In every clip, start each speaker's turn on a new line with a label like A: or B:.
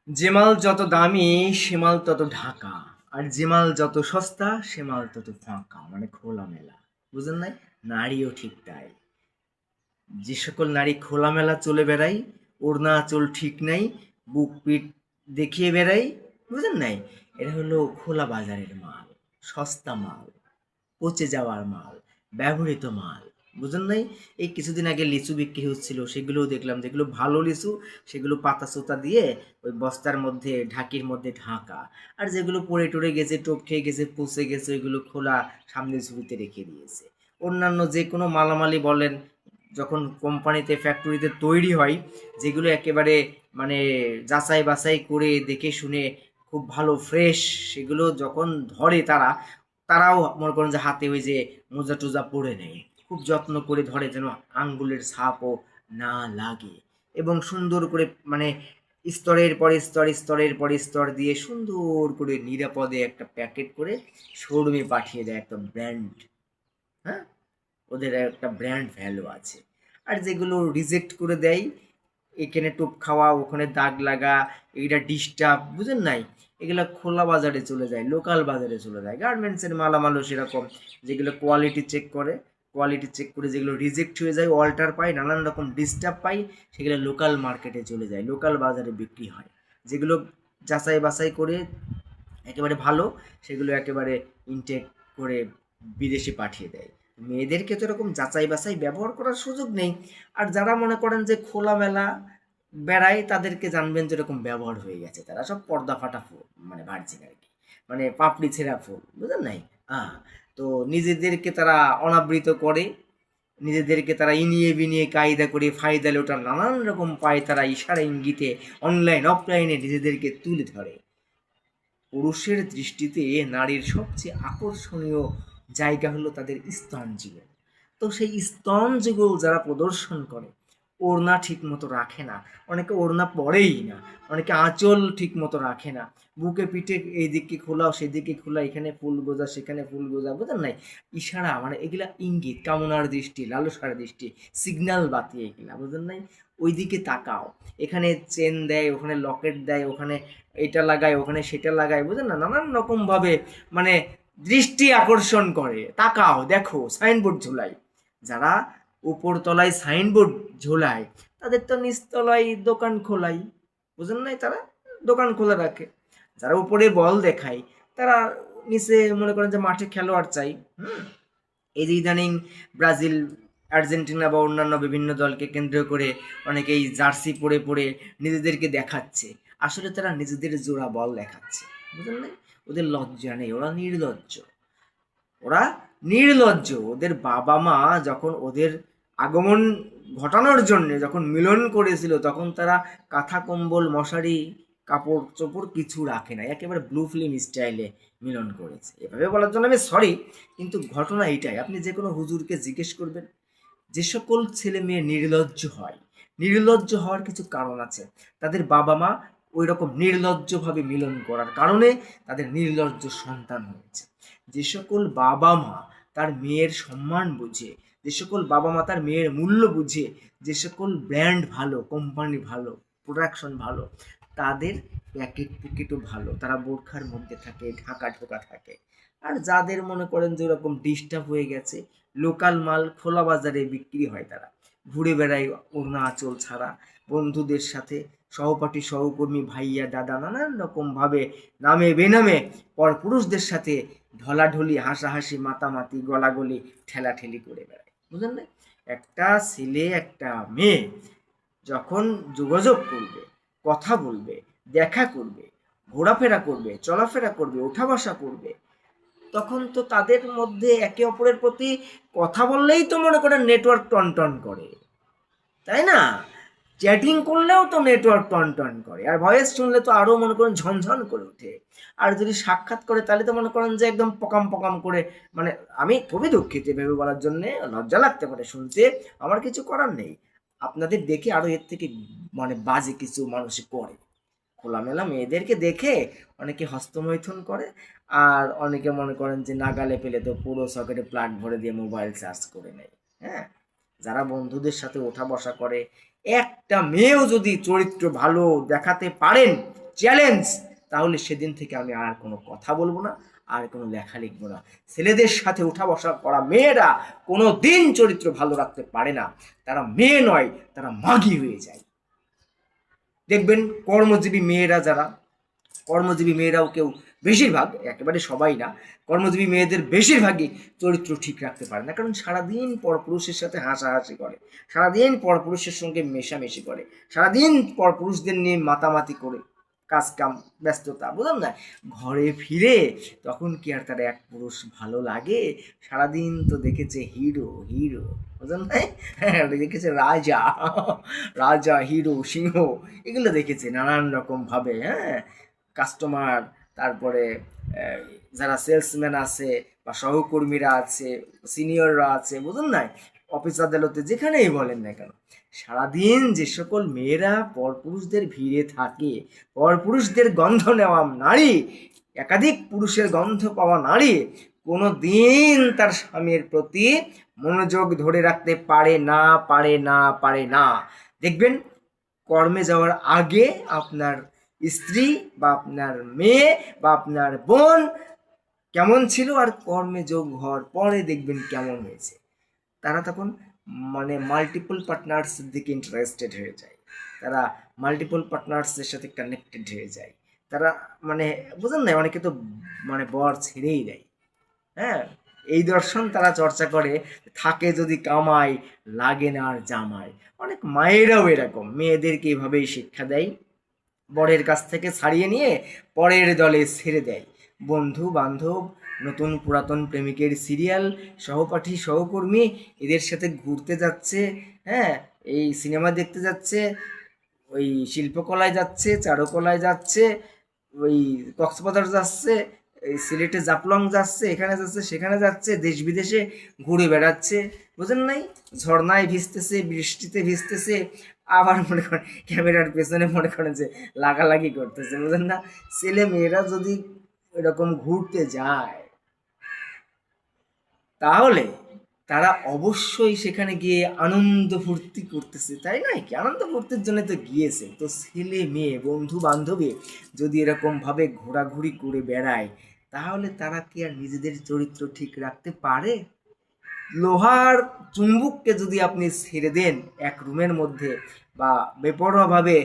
A: যে মাল যত দামি সে মাল তত ঢাকা, আর যে মাল যত সস্তা সে মাল তত ফাঁকা, মানে খোলামেলা। বুঝলেন নাই? নারীও ঠিক তাই। যে সকল নারী খোলামেলা চলে বেড়ায়, ওড়না আঁচল ঠিক নাই, বুক পিঠ দেখিয়ে বেড়াই, বুঝলেন নাই? এটা হলো খোলা বাজারের মাল, সস্তা মাল, পচে যাওয়ার মাল, ব্যবহৃত মাল। বুঝলেন নাই? এই কিছুদিন আগে লিচু বিক্রি হচ্ছিল, সেগুলোও দেখলাম, যেগুলো ভালো লিচু সেগুলো পাতা সোতা দিয়ে ওই বস্তার মধ্যে ঢাকির মধ্যে ঢাকা, আর যেগুলো পড়ে টরে গেছে, টোপ খেয়ে গেছে, পচে গেছে, ওইগুলো খোলা সামনের ঝুড়িতে রেখে দিয়েছে। অন্যান্য যে কোনো মালামালি বলেন, যখন কোম্পানিতে ফ্যাক্টরিতে তৈরি হয়, যেগুলো একেবারে মানে যাচাই বাছাই করে দেখে শুনে খুব ভালো ফ্রেশ, সেগুলো যখন ধরে তারা, তারাও মনে করেন যে হাতে ওই যে মোজা টোজা পরে নেয়, খুব যত্ন করে ধরে যেন আঙ্গুলের ছাপও না লাগে, এবং সুন্দর করে মানে স্তরের পর স্তর, স্তরের পর স্তর দিয়ে সুন্দর করে নিরাপদে একটা প্যাকেট করে শোরুমে পাঠিয়ে দেয়, একটা ব্র্যান্ড। হ্যাঁ, ওদের একটা ব্র্যান্ড ভ্যালু আছে। আর যেগুলো রিজেক্ট করে দেয়, এখানে টোপ খাওয়া, ওখানে দাগ লাগা, এইটা ডিস্টার্ব, বুঝেন নাই? এগুলো খোলা বাজারে চলে যায়, লোকাল বাজারে চলে যায়। গার্মেন্টসের মালামালও সেরকম, যেগুলো কোয়ালিটি চেক করে, কোয়ালিটি চেক করে যেগুলো রিজেক্ট হয়ে যায়, অল্টার পায়, নানান রকম ডিস্টার্ব পাই, সেগুলো লোকাল মার্কেটে চলে যায়, লোকাল বাজারে বিক্রি হয়। যেগুলো যাচাই বাছাই করে একেবারে ভালো, সেগুলো একেবারে ইনটেক করে বিদেশে পাঠিয়ে দেয়। মেয়েদেরকে তো এরকম যাচাই বাছাই ব্যবহার করার সুযোগ নেই। আর যারা মনে করেন যে খোলামেলা বেড়ায়, তাদেরকে জানবেন যে এরকম ব্যবহার হয়ে গেছে, তারা সব পর্দা ফাটা ফুল, মানে ভার্জিন আর কি, মানে পাপড়ি ছেঁড়া ফুল, বুঝলেন নাই? হ্যাঁ। তো নিজেদেরকে তারা অনাবৃত করে, নিজেদেরকে তারা ইনিয়ে বিনিয়ে কায়দা করে ফায়দা লোটার নানান রকম পায়, তারা ইশারা ইঙ্গিতে অনলাইন অফলাইনে নিজেদেরকে তুলে ধরে। পুরুষের দৃষ্টিতে নারীর সবচেয়ে আকর্ষণীয় জায়গা হলো তাদের স্তন যুগল। তো সেই স্তন যুগল যারা প্রদর্শন করে, ওড়না ঠিক মতো রাখে না, অনেকে ওড়না পরেই না, অনেকে আঁচল ঠিক মতো রাখে না, বুকে পিঠে এইদিকে খোলাও সেদিকে খোলা, এখানে ফুল গোজা সেখানে ফুল গোজা, বুঝলেন নাই? ইশারা, মানে এগুলা ইঙ্গিত, কামনার দৃষ্টি, লালসার দৃষ্টি, সিগন্যাল বাতি, এগুলা বুঝলেন নাই? ওইদিকে তাকাও, এখানে চেন দেয়, ওখানে লকেট দেয়, ওখানে এটা লাগায়, ওখানে সেটা লাগায়, বুঝলেন না? নানান রকম ভাবে মানে দৃষ্টি আকর্ষণ করে। তাকাও, দেখো, সাইনবোর্ড ঝোলাই। যারা উপর তলায় সাইনবোর্ড ঝোলায়, তাদের তো নিচতলায় দোকান খোলাই, বুঝলেন নাই? তারা দোকান খোলা রাখে। যারা উপরে বল দেখায়, তারা নিচে মনে করেন যে মাঠে খেলোয়াড় চাই। হুম। এই যে ইদানিং ব্রাজিল, আর্জেন্টিনা বা অন্যান্য বিভিন্ন দলকে কেন্দ্র করে অনেকেই জার্সি পরে পরে নিজেদেরকে দেখাচ্ছে, আসলে তারা নিজেদের জোড়া বল দেখাচ্ছে, বুঝলেন না? ওদের লজ্জা নেই, ওরা নির্লজ্জ, ওরা নির্লজ্জ। ওদের বাবা মা যখন ওদের আগমন ঘটানোর জন্য যখন মিলন করেছিল, তখন তারা কাঁথা কম্বল মশারি কাপড় চোপড় কিছু রাখে না, একেবারে ব্লু ফিল্ম স্টাইলে মিলন করেছে। এভাবে বলার জন্য আমি সরি, কিন্তু ঘটনা এইটাই। আপনি যে কোনো হুজুরকে জিজ্ঞেস করবেন, যে সকল ছেলে মেয়ে নির্লজ্জ হয়, নির্লজ্জ হওয়ার কিছু কারণ আছে। তাদের বাবা মা ওই রকম নির্লজ্জভাবে মিলন করার কারণে তাদের নির্লজ্জ সন্তান হয়েছে। যে সকল বাবা মা তার মেয়ের সম্মান বুঝে, যে সকল বাবা মা তার মেয়ের মূল্য বুঝে, যে সকল ব্র্যান্ড ভালো, কোম্পানি ভালো, প্রোডাকশন ভালো, তাদের প্যাকেট প্যাকেটও ভালো, তারা বোরখার মধ্যে থাকে, ঢাকা ঢোকা থাকে। আর যাদের মনে করেন যে ওরকম ডিস্টার্ব হয়ে গেছে, লোকাল মাল খোলা বাজারে বিক্রি হয়, তারা ঘুরে বেড়ায় ওড়না আঁচল ছাড়া, বন্ধুদের সাথে, সহপাঠী সহকর্মী ভাইয়া দাদা নানান রকম ভাবে নামে বেনামে পর পুরুষদের সাথে ঢলাঢলি, হাসাহাসি, মাতামাতি, গলাগলি, ঠেলাঠেলি করে বেড়ায়, বুঝলেন না? একটা ছেলে একটা মেয়ে যখন যোগাযোগ করবে, কথা বলবে, দেখা করবে, ঘোরাফেরা করবে, চলাফেরা করবে, ওঠা বসা করবে, তখন তো তাদের মধ্যে একে অপরের প্রতি কথা বললেই তো মনে করেন নেটওয়ার্ক টনটন করে, তাই না? চ্যাটিং করলেও তো নেটওয়ার্ক টনটন করে, আর ভয়েস শুনলে তো আরও মনে করেন ঝনঝন করে ওঠে। আর যদি সাক্ষাৎ করে তাহলে তো মনে করেন যে একদম পকাম পকাম করে, মানে আমি খুবই দুঃখিত ভেবে বলার জন্যে, লজ্জা লাগতে পারে শুনতে, আমার কিছু করার নেই। আপনাদের দেখে আরও এর থেকে মানে বাজে কিছু মানুষ করে, খোলামেলা মেয়েদেরকে দেখে অনেকে হস্তমৈথুন করে, আর অনেকে মনে করেন যে নাগালে পেলে তো পুরো সকেটে প্লাগ ভরে দিয়ে মোবাইল চার্জ করে নেয়। হ্যাঁ, যারা বন্ধুদের সাথে ওঠা বসা করে, একটা মেয়েও যদি চরিত্র ভালো দেখাতে পারেন, চ্যালেঞ্জ, তাহলে সেদিন থেকে আমি আর কোনো কথা বলবো না, আর কোনো লেখা লিখবো না। ছেলেদের সাথে উঠা বসা করা মেয়েরা কোনো দিন চরিত্র ভালো রাখতে পারে না, তারা মেয়ে নয়, তারা মাগি হয়ে যায়। দেখবেন কর্মজীবী মেয়েরা যারা, কর্মজীবী মেয়েরাও কেউ, বেশিরভাগ, একেবারে সবাই না, কর্মজীবী মেয়েদের বেশিরভাগই চরিত্র ঠিক রাখতে পারে না, কারণ সারাদিন পরপুরুষের সাথে হাসাহাসি করে, সারাদিন পরপুরুষের সঙ্গে মেশামেশি করে, সারাদিন পরপুরুষদের নিয়ে মাতামাতি করে, কাজ কাম ব্যস্ততা, বুঝলাম না, ঘরে ফিরে তখন কি আর তার এক পুরুষ ভালো লাগে? সারাদিন তো দেখেছে হিরো হিরো, বুঝলেন না, দেখেছে রাজা রাজা, হিরো, সিংহ, এগুলো দেখেছে নানান রকম ভাবে। হ্যাঁ, কাস্টমার, তারপরে যারা সেলসম্যান আছে বা সহকর্মীরা আছে, সিনিয়ররা আছে, বুঝুন না, অফিস আদালতে যেখানেই বলেন না কেন, সারাদিন যে সকল মেয়েরা পরপুরুষদের ভিড়ে থাকে, পরপুরুষদের গন্ধ নেওয়া নারী, একাধিক পুরুষের গন্ধ পাওয়া নারী, কোনো দিন তার স্বামীর প্রতি মনোযোগ ধরে রাখতে পারে না, পারে না, পারে না। দেখবেন কর্মে যাওয়ার আগে আপনার স্ত্রী বা আপনার মেয়ে বা আপনার বোন কেমন ছিল, আর কর্মে যোগ হওয়ার পরে দেখবেন কেমন হয়েছে। তারা তখন মানে মাল্টিপল পার্টনার্সের দিকে ইন্টারেস্টেড হয়ে যায়, তারা মাল্টিপল পার্টনার্সের সাথে কানেক্টেড হয়ে যায়, তারা মানে বুঝেন না, অনেকে তো মানে বর ছেড়েই দেয়। হ্যাঁ, এই দর্শন তারা চর্চা করে, থাকে যদি কামাই, লাগে না আর জামাই। অনেক মায়েরাও এরকম মেয়েদেরকে এইভাবেই শিক্ষা দেয়, বরের কাছ থেকে ছাড়িয়ে নিয়ে পরের দলে ছেড়ে দেয়। বন্ধু বান্ধব, নতুন পুরাতন প্রেমিকের সিরিয়াল, সহপাঠী সহকর্মী, এদের সাথে ঘুরতে যাচ্ছে, হ্যাঁ, এই সিনেমা দেখতে যাচ্ছে, ওই শিল্পকলায় যাচ্ছে, চারুকলায় যাচ্ছে, ওই কক্সবাজার যাচ্ছে, এই সিলেটে জাফলং যাচ্ছে, এখানে যাচ্ছে সেখানে যাচ্ছে, দেশ বিদেশে ঘুরে বেড়াচ্ছে, বুঝেন নাই, ঝর্ণায় ভিজতেছে, বৃষ্টিতে ভিজতেছে, আবার মনে করেন ক্যামেরার পেছনে মনে করেন যে লাগালাগি করতেছে, বুঝেন না। ছেলে মেয়েরা যদি এরকম ঘুরতে যায়, তাহলে তারা অবশ্যই সেখানে গিয়ে আনন্দ ফুর্তি করতেছে, তাই নয় কি? আনন্দ ফুর্তির জন্য তো গিয়েছে। তো ছেলে মেয়ে বন্ধু বান্ধবী যদি এরকম ভাবে ঘোরাঘুরি করে বেড়ায়, তাহলে তারা কি আর নিজেদের চরিত্র ঠিক রাখতে পারে? লোহার চুম্বককে যদি আপনি ছেড়ে দেন এক রুমের মধ্যে, বা বেপরোয়াভাবে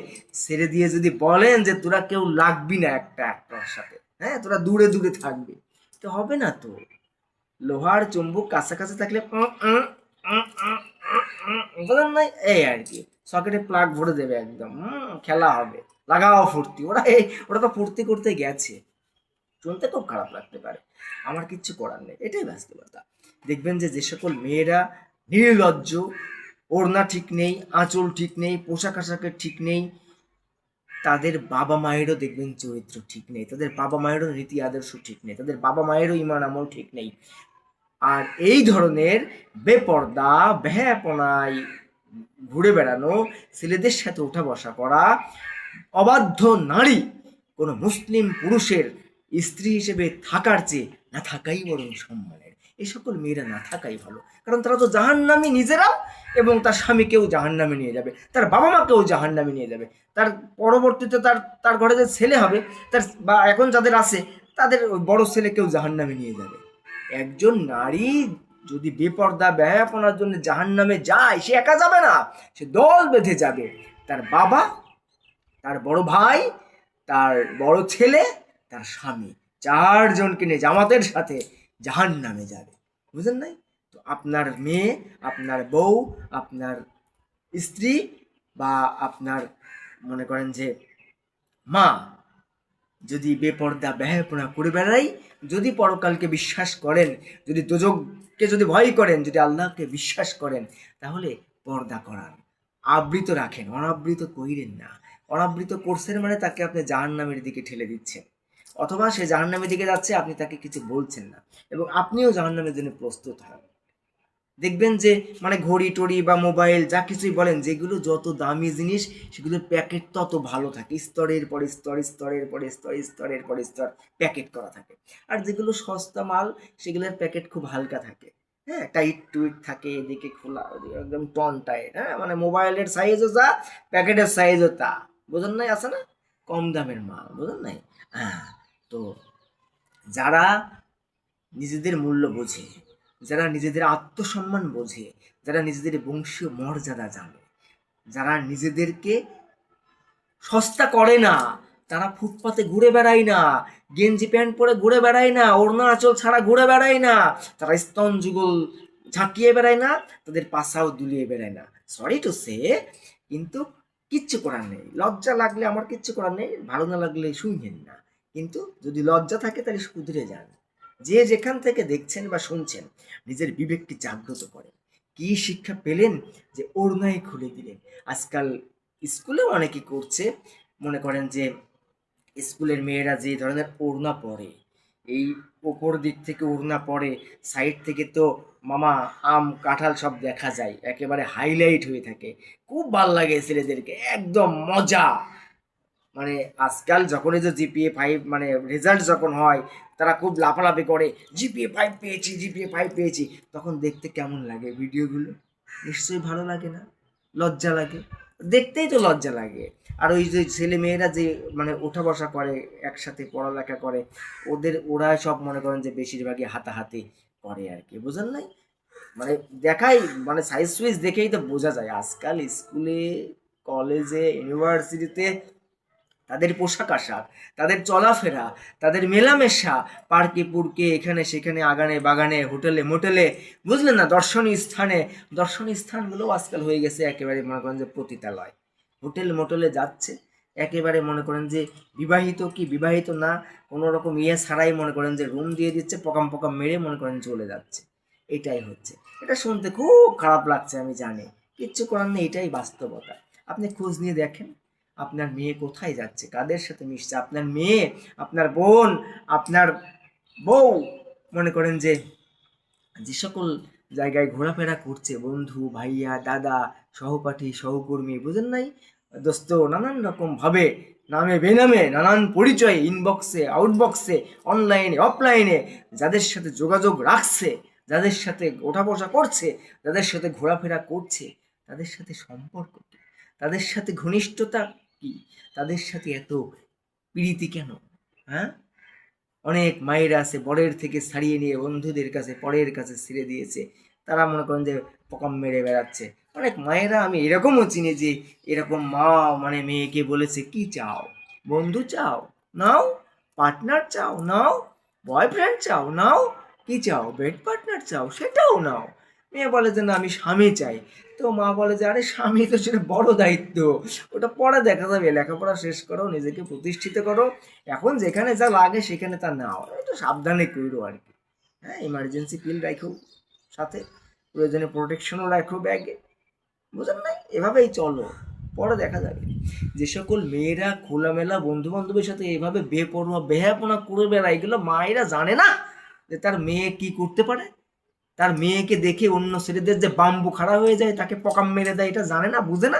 A: ছেড়ে দিয়ে যদি বলেন যে তোরা কেউ লাগবি না একটা একটার সাথে, হ্যাঁ, তোরা দূরে দূরে থাকবি, তো হবে না তো। লোহার চুম্বক কাছাকাছি থাকলে বুঝলেন নাই, এই আর কি, সকেটে প্লাগ ভরে দেবে একদম, খেলা হবে, লাগাও ফুর্তি। ওরা তো ফুর্তি করতে গেছে, শুনতে খুব খারাপ লাগতে পারে, আমার কিচ্ছু করার নেই, এটাই বাস্তবতা। দেখবেন যে যে সকল মেয়েরা নির্লজ্জ, ওড়না ঠিক নেই, আঁচল ঠিক নেই, পোশাক আশাকের ঠিক নেই, তাদের বাবা মায়েরও দেখবেন চরিত্র ঠিক নেই, তাদের বাবা মায়েরও নীতি আদর্শ ঠিক নেই, তাদের বাবা মায়েরও ইমান আমল ঠিক নেই। আর এই ধরনের বেপর্দা বেহাপনায় ঘুরে বেড়ানো, ছেলেদের সাথে ওঠা বসা করা অবাধ্য নারী কোনো মুসলিম পুরুষের স্ত্রী হিসেবে থাকার চেয়ে না থাকাই বরং সম্মানের। এই সকল মেয়েরা না থাকাই ভালো, কারণ তারা তো জাহান্নামী নিজেরাও, এবং তার স্বামীকেও জাহান্নামে নিয়ে যাবে, তার বাবা মাকেও জাহান্নামে নিয়ে যাবে, তার পরবর্তীতে তার তার ঘরে যে ছেলে হবে, তার বা এখন যাদের আছে তাদের বড় ছেলেকেও জাহান্নামে নিয়ে যাবে। একজন নারী যদি বেপর্দা বেহায়াপনার জন্য জাহান্নামে যায়, সে একা যাবে না, সে দল বেঁধে যাবে, তার বাবা, তার বড় ভাই, তার বড় ছেলে, তার স্বামী, চারজনকে নিয়ে জামাতের সাথে জাহান্নামে যাবে, বুঝলেন নাই? তো আপনার মেয়ে, আপনার বউ, আপনার স্ত্রী, বা আপনার মনে করেন যে মা যদি বেপর্দা বেহায়াপনা করে বেড়াই, যদি পরকালকে বিশ্বাস করেন, যদি দোজখকে যদি ভয় করেন, যদি আল্লাহকে বিশ্বাস করেন, তাহলে পর্দা করান, আবৃত রাখেন, অনাবৃত কইরেন না। অনাবৃত করছেন মানে তাকে আপনি জাহান্নামের দিকে ঠেলে দিচ্ছেন, অথবা সে জাহান্নামের দিকে যাচ্ছে, আপনি তাকে কিছু বলছেন না, এবং আপনিও জাহান্নামের জন্য প্রস্তুত হন। দেখবেন যে মানে ঘড়ি টড়ি বা মোবাইল যা কিছুই বলেন, যেগুলো যত দামি জিনিস সেগুলোর প্যাকেট তত ভালো থাকে, স্তরের পর স্তর, স্তরের পর স্তর, স্তরের পর স্তর প্যাকেট করা থাকে। আর যেগুলো সস্তা মাল, সেগুলোর প্যাকেট খুব হালকা থাকে, হ্যাঁ, টাইট টুইট থাকে, এদিকে খোলা, ওদিকে একদম টন টাইট, হ্যাঁ, মানে মোবাইলের সাইজও যা, প্যাকেটের সাইজও তা, বোঝেন নাই, আছে না? কম দামের মাল, বুঝলেন নাই? হ্যাঁ, তো যারা নিজেদের মূল্য বোঝে, যারা নিজেদের আত্মসম্মান বোঝে, যারা নিজেদের বংশীয় মর্যাদা জানে, যারা নিজেদেরকে সস্তা করে না, তারা ফুটপাতে ঘুরে বেড়ায় না, গেঞ্জি প্যান্ট পরে ঘুরে বেড়ায় না, ওড়না আঁচল ছাড়া ঘুরে বেড়ায় না, তারা স্তন যুগল ঝাঁকিয়ে বেড়ায় না, তাদের পাশাও দুলিয়ে বেড়ায় না। সরি টু সে, কিন্তু কিচ্ছু করার নেই। লজ্জা লাগলে আমার কিচ্ছু করার নেই, ভালো না লাগলে শুনবেন না, কিন্তু যদি লজ্জা থাকে তাহলে শুধরে যান। যে যেখান থেকে দেখছেন বা শুনছেন, নিজের বিবেককে জাগ্রত করেন। কি শিক্ষা পেলেন যে ওড়নাই খুলে দিলেন? আজকাল স্কুলেও অনেকে করছে, মনে করেন যে স্কুলের মেয়েরা যে ধরনের ওড়না পরে, এই ওপর দিক থেকে ওড়না পরে, সাইড থেকে তো মামা আম কাঁঠাল সব দেখা যায়, একেবারে হাইলাইট হয়ে থাকে। খুব ভাল লাগে ছেলেদেরকে, একদম মজা। মানে আজকাল যখন এই যে জিপিএ 5 মানে রেজাল্ট যখন হয়, তারা খুব লাফালাফি করে, জিপিএ 5 পেয়েছি, জিপিএ 5 পেয়েছি। তখন দেখতে কেমন লাগে ভিডিওগুলো? নিশ্চয়ই ভালো লাগে না? লজ্জা লাগে, দেখতেই তো লজ্জা লাগে। আর ওই যে ছেলে মেয়েরা যে মানে ওঠা বসা করে, একসাথে পড়ালেখা করে, ওরা সব মনে করেন যে বেশিরভাগই হাতাহাতি করে আর কি, বুঝেন নাই? মানে দেখাই, মানে সাইজ সুইজ দেখেই তো বোঝা যায় আজকাল স্কুলে, কলেজে, ইউনিভার্সিটিতে তাদের পোশাক আশাক, তাদের চলাফেরা, তাদের মেলামেশা, পার্কে পুরকে, এখানে সেখানে, আগানে বাগানে, হোটেলে মোটেলে, বুঝলেন না, দর্শনীয় স্থানগুলো আজকাল হয়ে গেছে একেবারে মনে করেন যে পতিতালয়। হোটেল মোটেলে যাচ্ছে, একেবারে মনে করেন যে বিবাহিত কি বিবাহিত না, কোনো রকম ছাড়াই মনে করেন যে রুম দিয়ে দিচ্ছে, পকাম পকাম মেরে মনে করেন চলে যাচ্ছে। এটাই হচ্ছে। এটা শুনতে খুব খারাপ লাগছে, আমি জানি, কিচ্ছু করার নেই, এটাই বাস্তবতা। আপনি খোঁজ নিয়ে দেখেন আপনার মেয়ে কোথায় যাচ্ছে, কাদের সাথে মিশছে। আপনার মেয়ে, আপনার বোন, আপনার বউ মনে করেন যে যে সকল জায়গায় ঘোরাফেরা করছে, বন্ধু, ভাইয়া, দাদা, সহপাঠী, সহকর্মী, বুঝেন নাই, দোস্ত, নানান রকম ভাবে, নামে বেনামে, নানান পরিচয়ে, ইনবক্সে, আউটবক্সে, অনলাইনে, অফলাইনে, যাদের সাথে যোগাযোগ রাখছে, যাদের সাথে ওঠা বসা করছে, যাদের সাথে ঘোরাফেরা করছে, তাদের সাথে সম্পর্ক কি, তাদের সাথে ঘনিষ্ঠতা কি, তাদের সাথে এত প্রীতি কেন? হ্যাঁ, অনেক মায়েরা আছে বরের থেকে ছাড়িয়ে নিয়ে বন্ধুদের কাছে, পরের কাছে ছেড়ে দিয়েছে, তারা মনে করেন যে পকাম মেরে বেড়াচ্ছে। অনেক মায়েরা আমি এরকমও চিনি যে এরকম মা মানে মেয়েকে বলেছে, কি চাও, বন্ধু চাও, নাও, পার্টনার চাও, নাও, বয়ফ্রেন্ড চাও, নাও, কি চাও, বেড পার্টনার চাও, সেটাও নাও। মেয়ে বলে যে না, আমি স্বামী চাই। তো মা বলে যে আরে স্বামী তো সেটা বড় দায়িত্ব, ওটা পরে দেখা যাবে, লেখাপড়া শেষ করো, নিজেকে প্রতিষ্ঠিত করো, এখন যেখানে যা লাগে সেখানে তা নাও, একটু সাবধানে করো আর কি। হ্যাঁ, ইমার্জেন্সি পিল রাখো সাথে, প্রয়োজনে প্রোটেকশনও রাখো ব্যাগে, বুঝলেন না? এভাবেই চলো, পরে দেখা যাবে। যে সকল মেয়েরা খোলামেলা বন্ধু বান্ধবের সাথে এভাবে বেপরোয়া বেহাপনা করে বেড়ায়, এগুলো মায়েরা জানে না যে তার মেয়ে কি করতে পারে। তার মেয়েকে দেখে অন্য ছেলেদের যে বাম্বু খাড়া হয়ে যায়, তাকে পকাম মেরে দেয়, এটা জানে না, বুঝে না।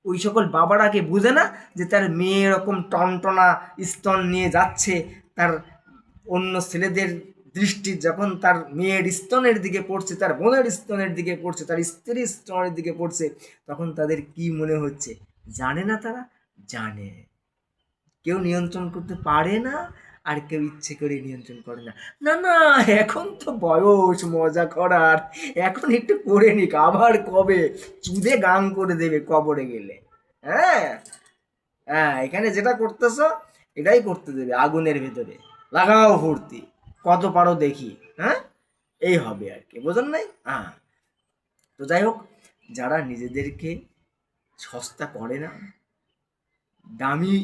A: ওই সকল বাবারা কি বুঝে না যে তার মেয়ে এরকম টনটনা স্তন নিয়ে যাচ্ছে, তার অন্য ছেলেদের দৃষ্টি যখন তার মেয়ের স্তনের দিকে পড়ছে, তার বোনের স্তনের দিকে পড়ছে, তার স্ত্রীর স্তনের দিকে পড়ছে, তখন তাদের কি মনে হচ্ছে? জানে না তারা? জানে। কেউ নিয়ন্ত্রণ করতে পারে না, আর কেউ ইচ্ছে করে নিয়ন্ত্রণ করে না। না না, এখন তো বয়স মজা করার, এখন একটু করে নিক, আবার কবে চুদে গান করে দেবে কবরে গেলে। হ্যাঁ, হ্যাঁ, এখানে যেটা করতেছো এটাই করতে দেবে আগুনের ভেতরে, লাগাও ভর্তি, কত পারো দেখি। হ্যাঁ, এই হবে আর কি, বোঝেন নাই? হ্যাঁ, তো যাই হোক, যারা নিজেদেরকে সস্তা করে না, দামি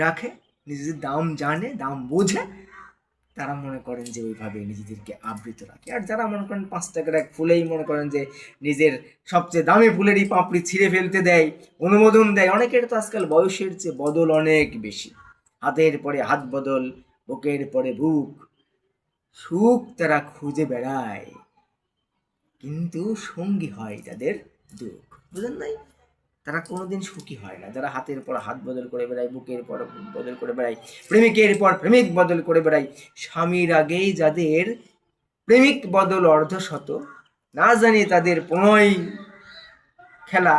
A: রাখে, নিজেদের দাম জানে, দাম বোঝে, তারা মনে করেন যে ওইভাবে নিজেদেরকে আবৃত রাখে। আর যারা মনে করেন 5 টাকার এক ফুলেই মনে করেন যে নিজের সবচেয়ে দামি ফুলেরই পাপড়ি ছিঁড়ে ফেলতে দেয়, অনুমোদন দেয়। অনেকের তো আজকাল বয়সের চেয়ে বদল অনেক বেশি, হাতের পরে হাত বদল, বুকের পরে বুক, সুখ তারা খুঁজে বেড়ায়, কিন্তু সঙ্গী হয় তাদের দুঃখ, বুঝেন নাই? তারা কোনোদিন সুখী হয় না, যারা হাতের পর হাত বদল করে বেড়ায়, বুকের পর বদল করে বেড়ায়, প্রেমিকের পর প্রেমিক বদল করে বেড়ায়, স্বামীর আগেই যাদের প্রেমিক বদল অর্ধশত, না জানি তাদের প্রণয় খেলা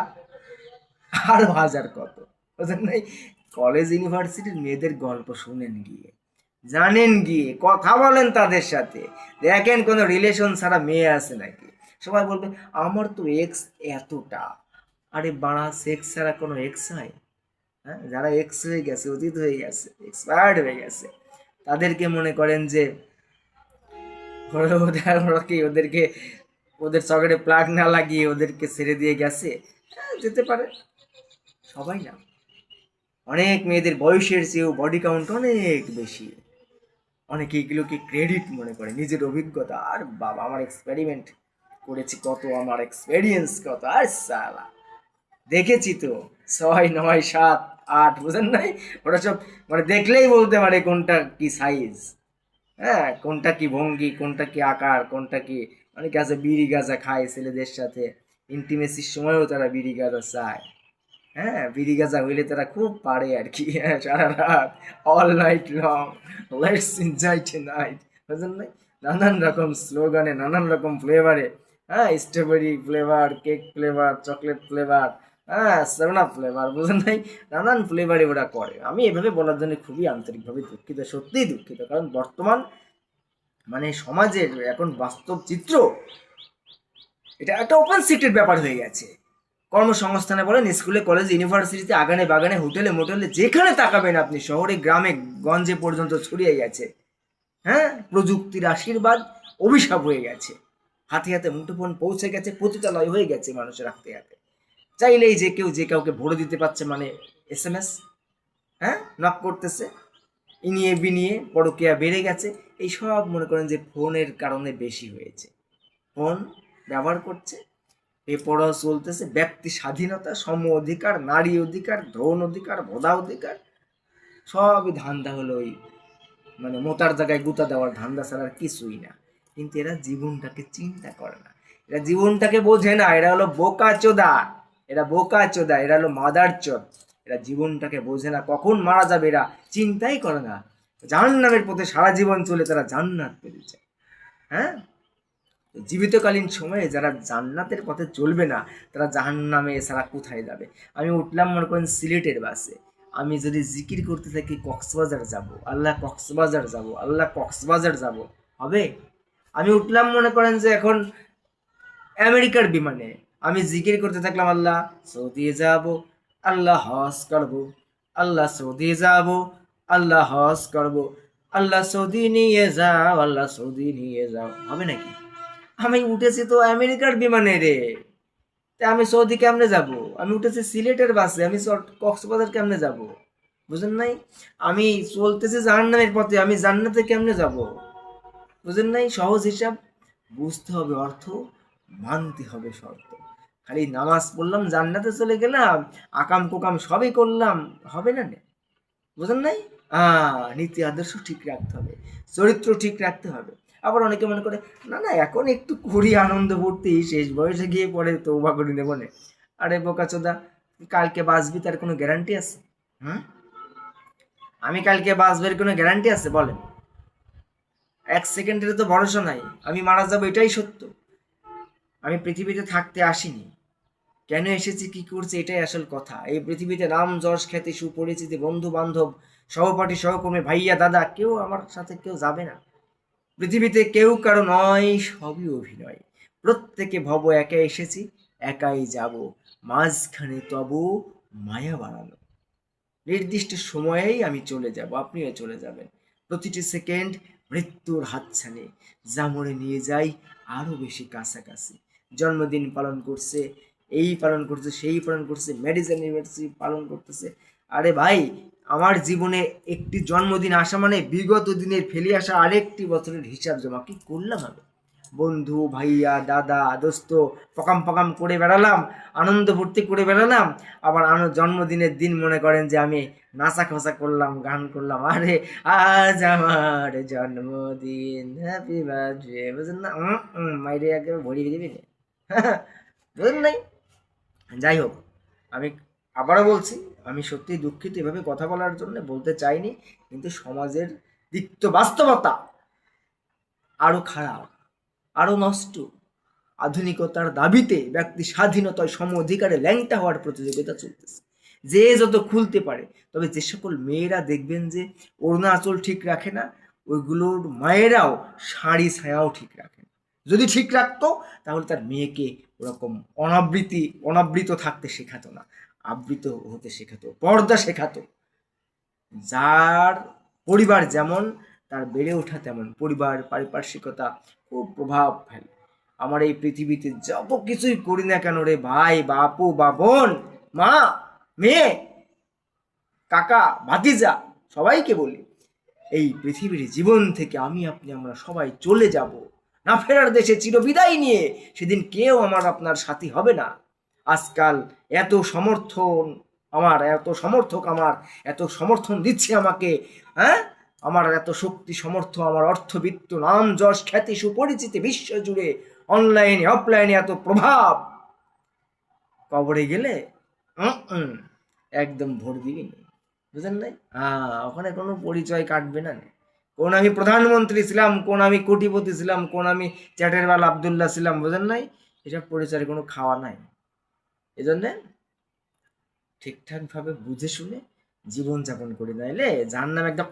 A: আরো হাজার কত, বুঝলেন নাই? কলেজ ইউনিভার্সিটির মেয়েদের গল্প শুনেন গিয়ে, জানেন গিয়ে, কথা বলেন তাদের সাথে, দেখেন কোনো রিলেশন ছাড়া মেয়ে আছে নাকি। সবাই বলবে আমার তো এক্স এতটা। আরে বাড়া, সেক্স ছাড়া কোনো এক্স হয়? হ্যাঁ, যারা এক্স হয়ে গেছে, অতীত হয়ে গেছে, এক্সপায়ার্ড হয়ে গেছে, তাদেরকে মনে করেন যে ওরা কি ওদেরকে ওদের সকেটে প্লাগ না লাগিয়ে ওদেরকে ছেড়ে দিয়ে গেছে? হ্যাঁ, যেতে পারে, সবাই না। অনেক মেয়েদের বয়সের চেয়েও বডি কাউন্ট অনেক বেশি। অনেকে এগুলোকে ক্রেডিট মনে করে, নিজের অভিজ্ঞতা, আর বাবা আমার এক্সপেরিমেন্ট করেছি কত, আমার এক্সপেরিয়েন্স কত, আর সালা দেখেছি তো 6, 9, 7, 8, বুঝেন নাই? ওরা সব মানে দেখলেই বলতে পারে কোনটা কি সাইজ, হ্যাঁ, কোনটা কি ভঙ্গি, কোনটা কি আকার, কোনটা কি। অনেকে আছে বিড়ি গাঁজা খায় ছেলেদের সাথে, ইন্টিমেসির সময়ও তারা বিড়ি গাঁজা চায়। হ্যাঁ, বিড়ি গাঁজা হইলে তারা খুব পারে আর কি, হ্যাঁ, সারা রাত, all night long, let's enjoy tonight, বুঝলেন নাই? নানান রকম স্লোগানে, নানান রকম ফ্লেভারে, হ্যাঁ, strawberry flavour, cake flavour, chocolate flavour, হ্যাঁ, সেভেন আপ ফ্লেভার, বুঝলেন নাই? নানান ফ্লেভারে ওরা করে। আমি এভাবে বলার জন্য খুবই আন্তরিকভাবে দুঃখিত, সত্যিই দুঃখিত, কারণ বর্তমান মানে সমাজের এখন বাস্তব চিত্র, এটা একটা ওপেন সিটের ব্যাপার হয়ে গেছে। কর্মসংস্থানে বলেন, স্কুলে, কলেজে, ইউনিভার্সিটিতে, আগানে বাগানে, হোটেলে মোটেলে, যেখানে তাকাবেন আপনি, শহরে গ্রামে গঞ্জে পর্যন্ত ছড়িয়ে গেছে। হ্যাঁ, প্রযুক্তির আশীর্বাদ অভিশাপ হয়ে গেছে। হাতে হাতে মুঠোফোন পৌঁছে গেছে, পতিতালয় হয়ে গেছে মানুষের হাতে হাতে। চাইলেই যে কেউ যে কাউকে ভরে দিতে পারছে, মানে SMS, হ্যাঁ, নক করতেছে। ইনিয়ে বিনিয়ে পরকীয়া বেড়ে গেছে। এই সব মনে করেন যে ফোনের কারণে বেশি হয়েছে। ফোন ব্যবহার করছে, বেপরোয়া চলতেছে, ব্যক্তি স্বাধীনতা, সম অধিকার, নারী অধিকার, ধন অধিকার, ভোদা অধিকার, সবই ধান্দা হলো ওই মানে মোতার জায়গায় গুতা দেওয়ার ধান্দা ছাড়া আর কিছুই না। কিন্তু এরা জীবনটাকে চিন্তা করে না, এরা জীবনটাকে বোঝে না, এরা হলো বোকা চোদা, এরা বোকা চোদা, এরা হলো মাদার চোদ। এরা জীবনটাকে বোঝে না, কখন মারা যাবে এরা চিন্তাই করে না। জাহান্নামের পথে সারা জীবন চলে তারা জান্নাত পেতে চায়। হ্যাঁ, জীবিতকালীন সময়ে যারা জান্নাতের পথে চলবে না, তারা জাহান্নামে এছাড়া কোথায় যাবে? আমি উঠলাম মনে করেন সিলেটের বাসে, আমি যদি জিকির করতে থাকি কক্সবাজার যাব, আল্লাহ কক্সবাজার যাব, আল্লাহ কক্সবাজার যাব, হবে? আমি উঠলাম মনে করেন যে এখন আমেরিকার বিমানে, আমি জিকির করতে থাকলাম আল্লাহ সৌদি যাব, আল্লাহ হজ করব, আল্লাহ সৌদি যাব, আল্লাহ হজ করব, আল্লাহ সৌদি নিয়ে যাও, আল্লাহ সৌদি নিয়ে যাও, হবে নাকি? আমি উঠেছি তো আমেরিকার বিমানে রে, তা আমি সৌদি কেমনে যাব? আমি উঠেছি সিলেটের বাসে, আমি কক্সবাজার কেমনে যাব? বুঝেন নাই? আমি চলতেছি জাহান্নামের পথে, আমি জান্নাতে কেমনে যাব? বুঝেন নাই? সহজ হিসাব, বুঝতে হবে অর্থ, মানতে হবে শর্ত। খালি নামাজ পড়লাম জান্নাতে চলে গেলাম, আকাম কুকাম সবই করলাম, হবে না নে? বুঝেন নাই? নীতি আদর্শ ঠিক রাখতে হবে, চরিত্র ঠিক রাখতে হবে। আবার অনেকে মনে করে না না এখন একটু করি আনন্দ ফুর্তি, শেষ বয়সে গিয়ে পরে তৌবা করে নেবো না। আরে বোকাচোদা, কালকে বাঁচবি তার কোনো গ্যারান্টি আছে? হুম, আমি কালকে বাঁচবের কোনো গ্যারান্টি আছে বলেন? 1 সেকেন্ডের তো ভরসা নাই, আমি মারা যাবো এটাই সত্য। আমি পৃথিবীতে থাকতে আসিনি, কেন এসেছি, কি করছি, এটাই আসল কথা। এই পৃথিবীতে নাম যশ খ্যাতি সুপরিচিতি বন্ধু বান্ধব সহপাঠী সহকর্মী ভাইয়া দাদা কেউ আমার সাথে কেউ যাবে না। পৃথিবীতে কেউ কারো নয়, সবই অভিনয়। প্রত্যেকে ভব একা এসেছি, একাই যাব, মাঝখানে তবু মায়া বাড়ানো। নির্দিষ্ট সময়েই আমি চলে যাব, আপনিও চলে যাবেন। প্রতিটি সেকেন্ড মৃত্যুর হাতছানি, যা মরে নিয়ে যাই আরো বেশি কাছাকাছি। জন্মদিন পালন করছে, এই পালন করছে, সেই পালন করছে, ম্যারেজ অ্যানিভার্সারি পালন করতেছে। আরে ভাই, আমার জীবনে একটি জন্মদিন আসা মানে বিগত দিনের ফেলে আসা আরেকটি বছরের হিসাব জমা। কি করলাম আমি? বন্ধু ভাইয়া দাদা দোস্ত পকাম পকাম করে বেড়ালাম, আনন্দ ফুর্তি করে বেড়ালাম। আবার জন্মদিনের দিন মনে করেন যে আমি নাচা খোঁচা করলাম, গান করলাম, আরে আজ আমার জন্মদিন, হ্যাপি বার্থডে, বুঝলেন না? মাইরে একেবারে ভরিয়ে দিবি না। বুঝলেন নাই? যাই হোক, আমি আবারও বলছি, আমি সত্যি দুঃখিত এভাবে কথা বলার জন্য, বলতে চাইনি, কিন্তু সমাজের তিক্ত বাস্তবতা আরো খারাপ, আরো নষ্ট। আধুনিকতার দাবিতে ব্যক্তি স্বাধীনতায় সম অধিকারে ল্যাংটা হওয়ার প্রতিযোগিতা চলতেছে। যে যত খুলতে পারে। তবে যে সকল মেয়েরা দেখবেন যে ওড়না আঁচল ঠিক রাখে না, ওইগুলোর মায়েরাও শাড়ি ছায়াও ঠিক রাখে না। যদি ঠিক রাখতো তাহলে তার মেয়েকে ওরকম অনাবৃত থাকতে শেখাতো না, আবৃত হতে শেখাতো, পর্দা শেখাতো। যার পরিবার যেমন তার বেড়ে ওঠা তেমন। পরিবার পারিপার্শ্বিকতা খুব প্রভাব ফেলে। আমার এই পৃথিবীতে যত কিছুই করি না কেন রে ভাই, বাপু বা বোন, মা, মেয়ে, কাকা, ভাতিজা, সবাইকে বলি, এই পৃথিবীর জীবন থেকে আমি আপনি আমরা সবাই চলে যাব না ফেরার দেশে চিরবিদায় নিয়ে। সেদিন কেউ আমার আপনার সাথী হবে না। আজকাল এত সমর্থন আমার, এত সমর্থক আমার, এত সমর্থন দিচ্ছে আমাকে, হ্যাঁ, আমার এত শক্তি সমর্থ, আমার অর্থবিত্ত, নাম যশ খ্যাতি সুপরিচিতি বিশ্ব জুড়ে, অনলাইনে অফলাইনে এত প্রভাব, কবরে গেলে একদম ভোট দিবি না, বুঝলেন নাই? হ্যাঁ, ওখানে কোনো পরিচয় কাটবে না। কোন আমি প্রধানমন্ত্রী ছিলাম, কোন আমি কোটিপতি ছিলাম, কোন আমি চ্যাটের বাল আবদুল্লাহ ছিলাম, বুঝেন নাই? এসব পরিচয়ের কোনো খাওয়া নাই। এজন্যে ঠিকঠাক ভাবে বুঝে শুনে জীবন যাপন করি, নাইলে জাহান্নাম একদম